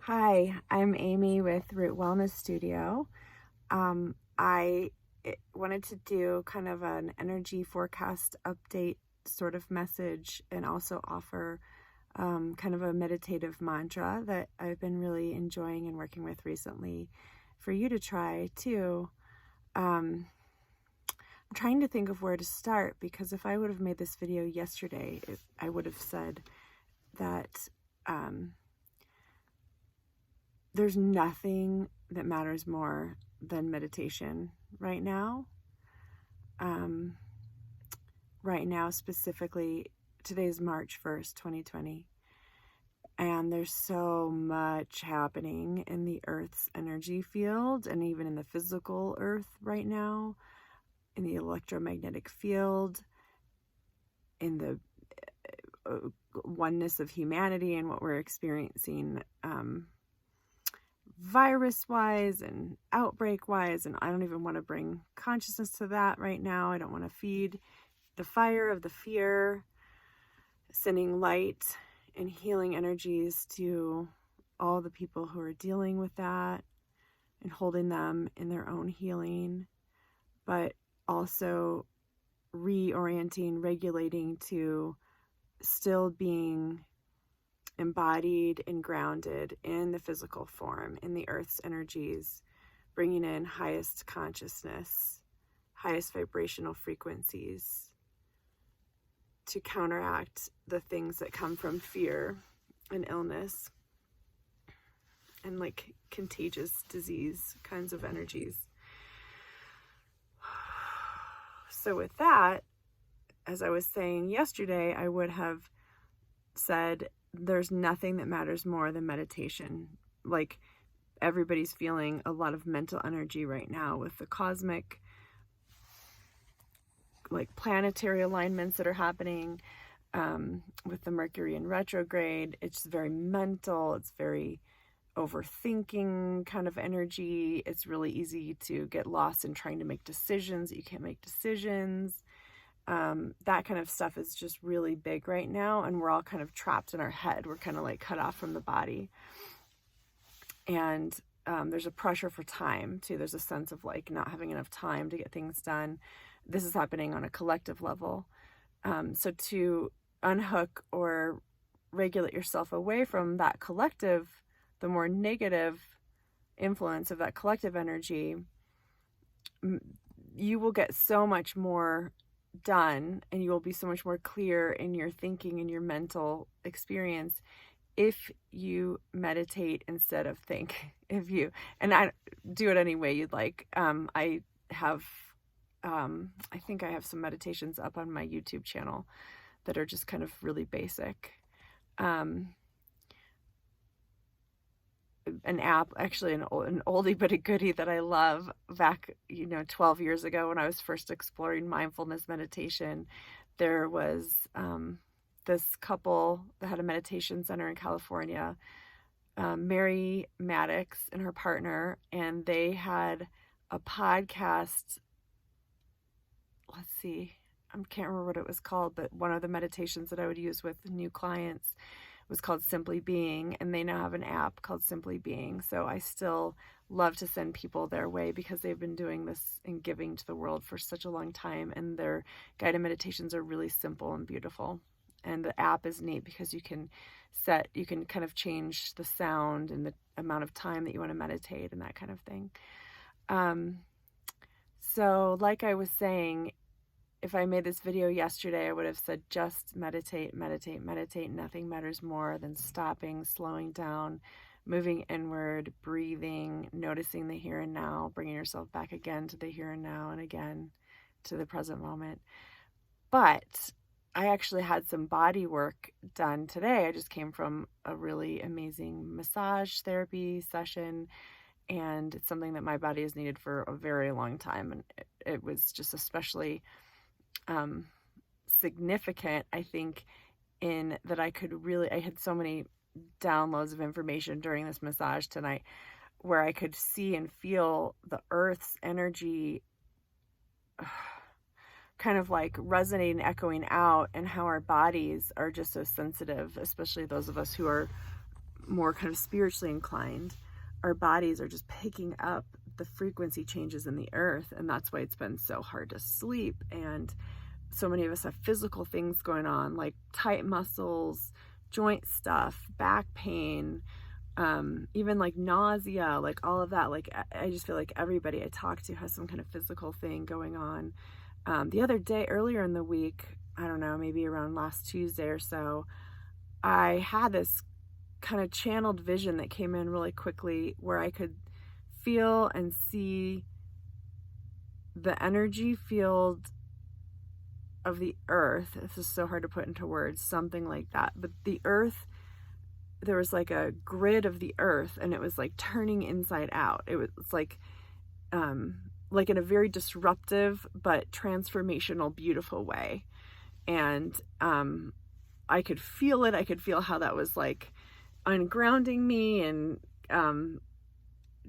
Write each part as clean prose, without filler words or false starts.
Hi, I'm Amy with Root Wellness Studio. I wanted to do kind of an energy forecast update sort of message and also offer kind of a meditative mantra that I've been really enjoying and working with recently for you to try too. I'm trying to think of where to start because if I would have made this video yesterday, I would have said that there's nothing that matters more than meditation right now. Right now, specifically, today's March 1st, 2020. And there's so much happening in the Earth's energy field and even in the physical Earth right now, in the electromagnetic field, in the oneness of humanity and what we're experiencing virus-wise and outbreak-wise, and I don't even want to bring consciousness to that right now. I don't want to feed the fire of the fear, sending light and healing energies to all the people who are dealing with that and holding them in their own healing, but also reorienting, regulating to still being embodied and grounded in the physical form, in the Earth's energies, bringing in highest consciousness, highest vibrational frequencies to counteract the things that come from fear and illness and like contagious disease kinds of energies. So with that, as I was saying yesterday, I would have said there's nothing that matters more than meditation. Like, everybody's feeling a lot of mental energy right now with the cosmic, like, planetary alignments that are happening, with the Mercury in retrograde. It's very mental. It's very overthinking kind of energy. It's really easy to get lost in trying to make decisions that you can't make decisions. That kind of stuff is just really big right now, and we're all kind of trapped in our head. We're kind of like cut off from the body, and there's a pressure for time too. There's a sense of like not having enough time to get things done. This is happening on a collective level. So to unhook or regulate yourself away from that collective, the more negative influence of that collective energy, you will get so much more done, and you will be so much more clear in your thinking and your mental experience if you meditate instead of think. And I do it any way you'd like. I think I have some meditations up on my YouTube channel that are just kind of really basic. An app, actually an oldie but a goodie that I love, back 12 years ago when I was first exploring mindfulness meditation. There was this couple that had a meditation center in California, Mary Maddox and her partner, and they had a podcast. Let's see, I can't remember what it was called, but one of the meditations that I would use with new clients was called Simply Being, and they now have an app called Simply Being. So I still love to send people their way because they've been doing this and giving to the world for such a long time, and their guided meditations are really simple and beautiful. And the app is neat because you can kind of change the sound and the amount of time that you want to meditate and that kind of thing. So like I was saying, if I made this video yesterday, I would have said just meditate, meditate, meditate. Nothing matters more than stopping, slowing down, moving inward, breathing, noticing the here and now, bringing yourself back again to the here and now and again to the present moment. But I actually had some body work done today. I just came from a really amazing massage therapy session, and it's something that my body has needed for a very long time. And it was just especially significant, I think, in that I had so many downloads of information during this massage tonight where I could see and feel the Earth's energy kind of like resonating, echoing out, and how our bodies are just so sensitive, especially those of us who are more kind of spiritually inclined, our bodies are just picking up the frequency changes in the earth. And that's why it's been so hard to sleep. And so many of us have physical things going on, like tight muscles, joint stuff, back pain, even like nausea, like all of that. Like, I just feel like everybody I talk to has some kind of physical thing going on. The other day, earlier in the week, I don't know, maybe around last Tuesday or so, I had this kind of channeled vision that came in really quickly where I could feel and see the energy field of the earth. This is so hard to put into words, something like that. But the earth, there was like a grid of the earth, and it was like turning inside out. It was like in a very disruptive but transformational, beautiful way. And I could feel it. I could feel how that was like ungrounding me and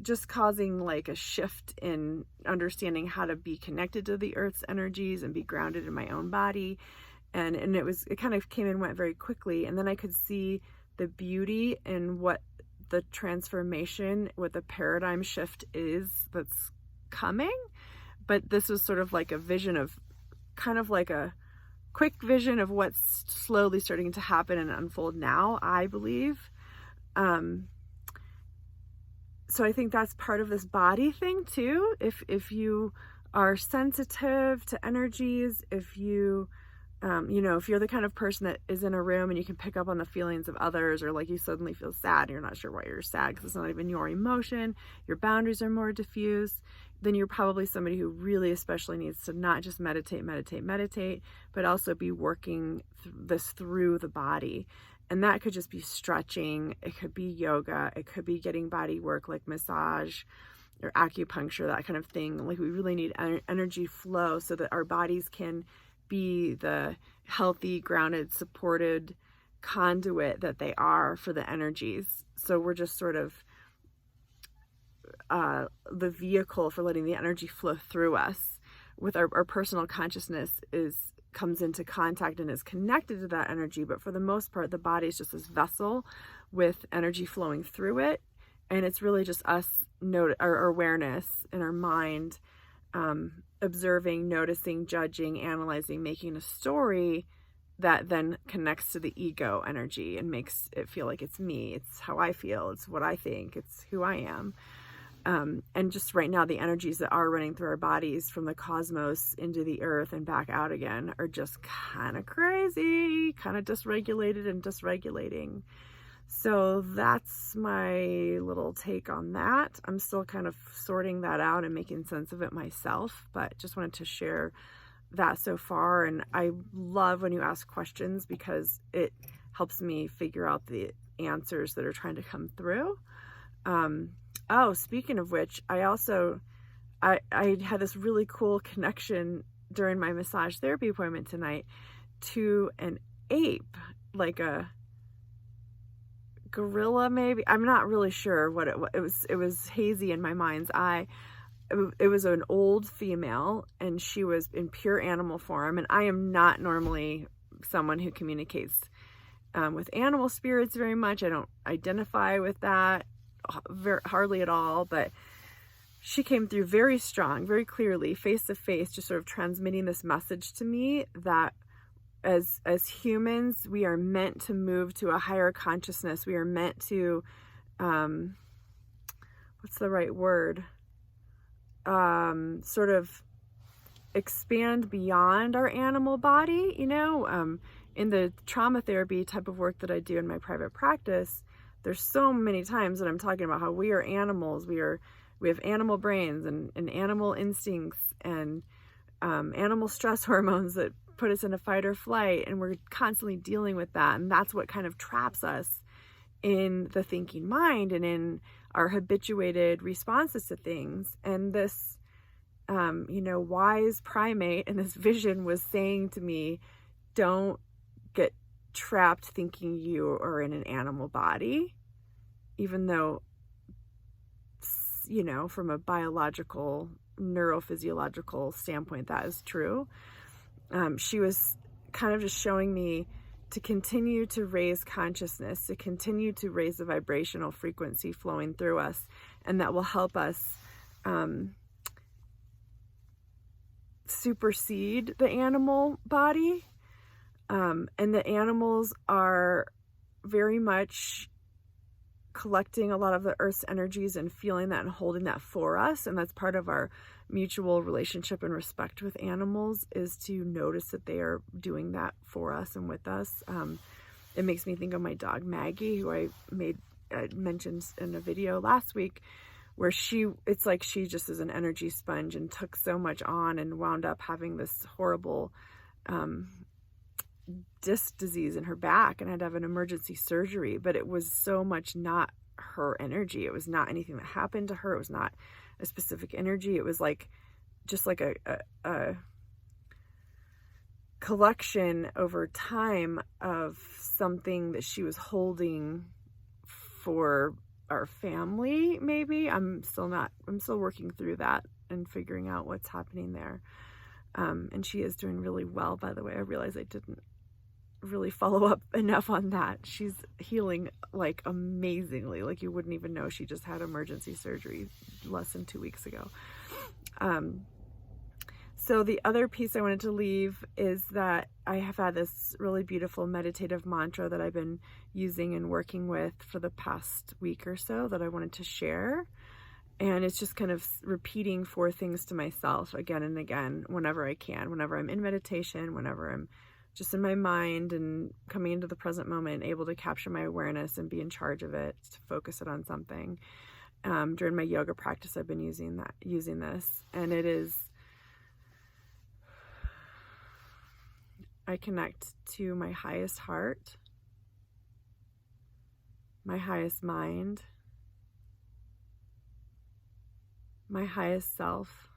just causing like a shift in understanding how to be connected to the earth's energies and be grounded in my own body. And it kind of came and went very quickly. And then I could see the beauty in what the transformation, what the paradigm shift is that's coming. But this was sort of like a vision of, kind of like a quick vision of what's slowly starting to happen and unfold now, I believe. So I think that's part of this body thing too. If you are sensitive to energies, if you, if you're the kind of person that is in a room and you can pick up on the feelings of others, or like you suddenly feel sad and you're not sure why you're sad because it's not even your emotion, your boundaries are more diffuse, then you're probably somebody who really especially needs to not just meditate, but also be working this through the body. And that could just be stretching. It could be yoga. It could be getting body work like massage or acupuncture, that kind of thing. Like, we really need energy flow so that our bodies can be the healthy, grounded, supported conduit that they are for the energies. So we're just sort of the vehicle for letting the energy flow through us. With our personal consciousness comes into contact and is connected to that energy, but for the most part, the body is just this vessel with energy flowing through it. And it's really just us, our awareness in our mind, observing, noticing, judging, analyzing, making a story that then connects to the ego energy and makes it feel like it's me, it's how I feel, it's what I think, it's who I am. And just right now, the energies that are running through our bodies from the cosmos into the earth and back out again are just kind of crazy, kind of dysregulated and dysregulating. So that's my little take on that. I'm still kind of sorting that out and making sense of it myself, but just wanted to share that so far. And I love when you ask questions because it helps me figure out the answers that are trying to come through. Oh, speaking of which, I had this really cool connection during my massage therapy appointment tonight to an ape, like a gorilla maybe. I'm not really sure what it was. It was hazy in my mind's eye. It was an old female, and she was in pure animal form. And I am not normally someone who communicates with animal spirits very much. I don't identify with that hardly at all, but she came through very strong, very clearly, face to face, just sort of transmitting this message to me that as humans, we are meant to move to a higher consciousness. We are meant to, what's the right word? Sort of expand beyond our animal body, in the trauma therapy type of work that I do in my private practice. There's so many times that I'm talking about how we are animals. We have animal brains and animal instincts and animal stress hormones that put us in a fight or flight, and we're constantly dealing with that. And that's what kind of traps us in the thinking mind and in our habituated responses to things. And this, wise primate in this vision was saying to me, don't get trapped thinking you are in an animal body, even though, from a biological, neurophysiological standpoint, that is true. She was kind of just showing me, to continue to raise consciousness, to continue to raise the vibrational frequency flowing through us, and that will help us supersede the animal body. And the animals are very much collecting a lot of the earth's energies and feeling that and holding that for us. And that's part of our mutual relationship and respect with animals, is to notice that they are doing that for us and with us. It makes me think of my dog Maggie, who I mentioned in a video last week, where it's like she just is an energy sponge and took so much on and wound up having this horrible disc disease in her back and had to have an emergency surgery. But it was so much not her energy. It was not anything that happened to her. It was not a specific energy. It was like just like a collection over time of something that she was holding for our family. Maybe I'm still working through that and figuring out what's happening there. And she is doing really well, by the way. I realize I didn't really follow up enough on that. She's healing like amazingly. Like you wouldn't even know she just had emergency surgery less than 2 weeks ago. So the other piece I wanted to leave is that I have had this really beautiful meditative mantra that I've been using and working with for the past week or so that I wanted to share. And it's just kind of repeating 4 things to myself again and again whenever I can, whenever I'm in meditation, whenever I'm just in my mind and coming into the present moment, able to capture my awareness and be in charge of it, to focus it on something. During my yoga practice, I've been using this, and it is, I connect to my highest heart, my highest mind, my highest self,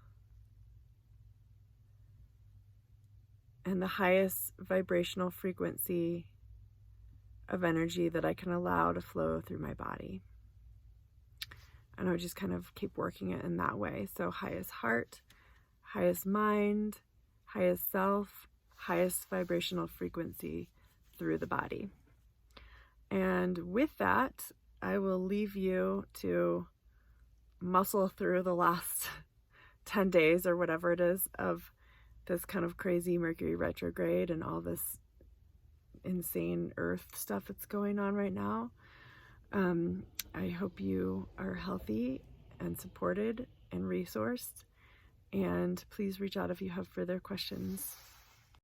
and the highest vibrational frequency of energy that I can allow to flow through my body. And I would just kind of keep working it in that way. So highest heart, highest mind, highest self, highest vibrational frequency through the body. And with that, I will leave you to muscle through the last 10 days or whatever it is of this kind of crazy Mercury retrograde and all this insane earth stuff that's going on right now. I hope you are healthy and supported and resourced, and please reach out if you have further questions.